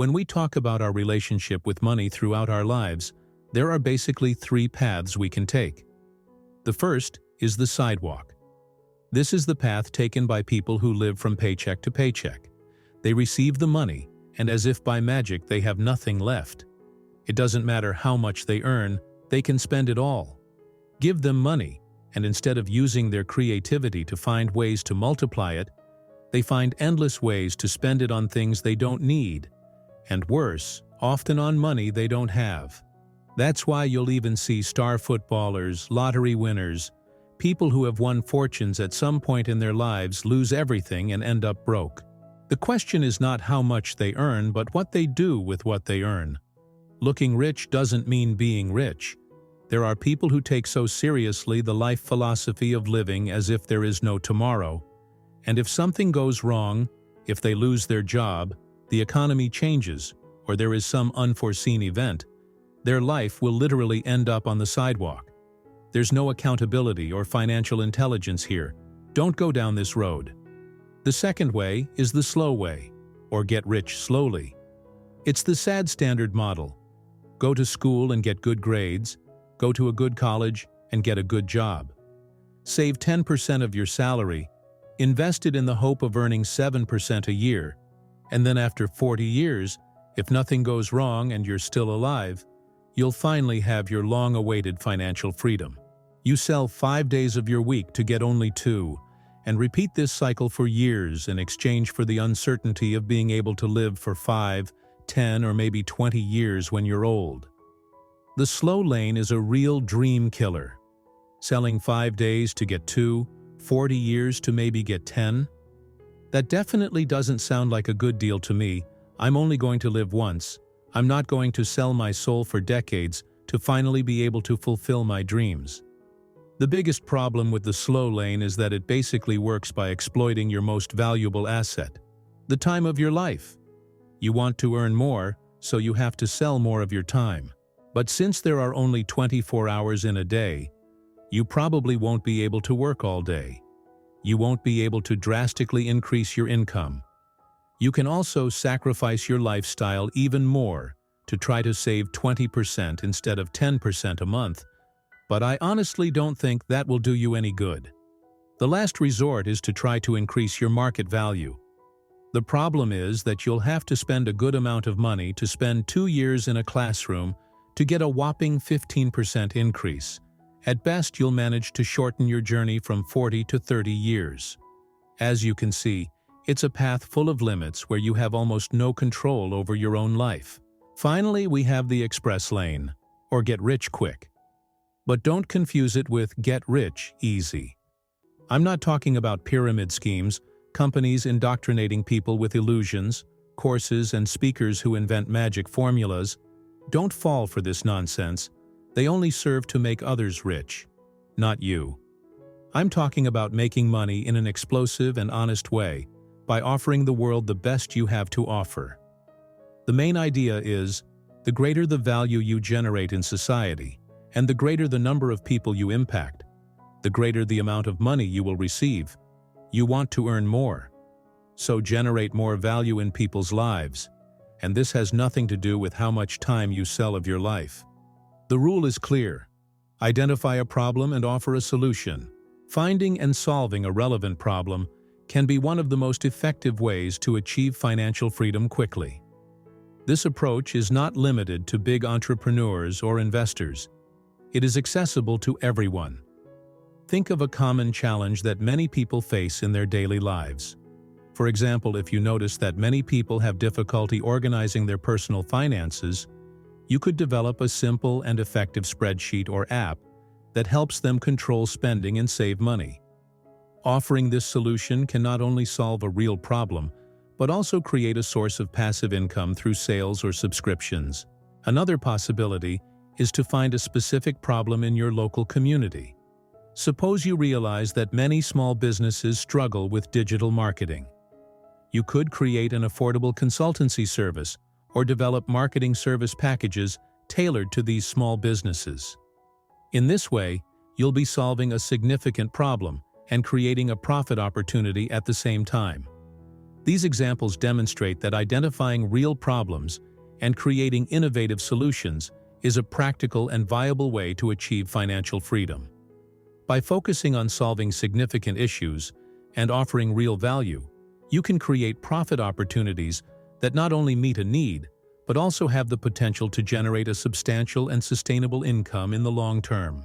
When we talk about our relationship with money throughout our lives, there are basically three paths we can take. The first is the sidewalk. This is the path taken by people who live from paycheck to paycheck. They receive the money, and as if by magic they have nothing left. It doesn't matter how much they earn, they can spend it all. Give them money, and instead of using their creativity to find ways to multiply it, they find endless ways to spend it on things they don't need, and worse, often on money they don't have. That's why you'll even see star footballers, lottery winners, people who have won fortunes at some point in their lives lose everything and end up broke. The question is not how much they earn, but what they do with what they earn. Looking rich doesn't mean being rich. There are people who take so seriously the life philosophy of living as if there is no tomorrow. And if something goes wrong, if they lose their job, the economy changes, or there is some unforeseen event, their life will literally end up on the sidewalk. There's no accountability or financial intelligence here. Don't go down this road. The second way is the slow way, or get rich slowly. It's the sad standard model. Go to school and get good grades, go to a good college and get a good job. Save 10% of your salary, invest it in the hope of earning 7% a year, and then after 40 years, if nothing goes wrong and you're still alive, you'll finally have your long-awaited financial freedom. You sell 5 days of your week to get only 2, and repeat this cycle for years in exchange for the uncertainty of being able to live for 5, 10, or maybe 20 years when you're old. The slow lane is a real dream killer. Selling 5 days to get 2, 40 years to maybe get 10? That definitely doesn't sound like a good deal to me. I'm only going to live once. I'm not going to sell my soul for decades to finally be able to fulfill my dreams. The biggest problem with the slow lane is that it basically works by exploiting your most valuable asset, the time of your life. You want to earn more, so you have to sell more of your time. But since there are only 24 hours in a day, you probably won't be able to work all day. You won't be able to drastically increase your income. You can also sacrifice your lifestyle even more to try to save 20% instead of 10% a month, but I honestly don't think that will do you any good. The last resort is to try to increase your market value. The problem is that you'll have to spend a good amount of money to spend 2 years in a classroom to get a whopping 15% increase. At best, you'll manage to shorten your journey from 40 to 30 years. As you can see, it's a path full of limits where you have almost no control over your own life. Finally, we have the express lane, or get rich quick. But don't confuse it with get rich easy. I'm not talking about pyramid schemes, companies indoctrinating people with illusions, courses and speakers who invent magic formulas. Don't fall for this nonsense. They only serve to make others rich, not you. I'm talking about making money in an explosive and honest way by offering the world the best you have to offer. The main idea is, the greater the value you generate in society, and the greater the number of people you impact, the greater the amount of money you will receive. You want to earn more. So generate more value in people's lives, and this has nothing to do with how much time you sell of your life. The rule is clear. Identify a problem and offer a solution. Finding and solving a relevant problem can be one of the most effective ways to achieve financial freedom quickly. This approach is not limited to big entrepreneurs or investors. It is accessible to everyone. Think of a common challenge that many people face in their daily lives. For example, if you notice that many people have difficulty organizing their personal finances, you could develop a simple and effective spreadsheet or app that helps them control spending and save money. Offering this solution can not only solve a real problem, but also create a source of passive income through sales or subscriptions. Another possibility is to find a specific problem in your local community. Suppose you realize that many small businesses struggle with digital marketing. You could create an affordable consultancy service or develop marketing service packages tailored to these small businesses. In this way, you'll be solving a significant problem and creating a profit opportunity at the same time. These examples demonstrate that identifying real problems and creating innovative solutions is a practical and viable way to achieve financial freedom. By focusing on solving significant issues and offering real value, you can create profit opportunities that not only meet a need, but also have the potential to generate a substantial and sustainable income in the long term.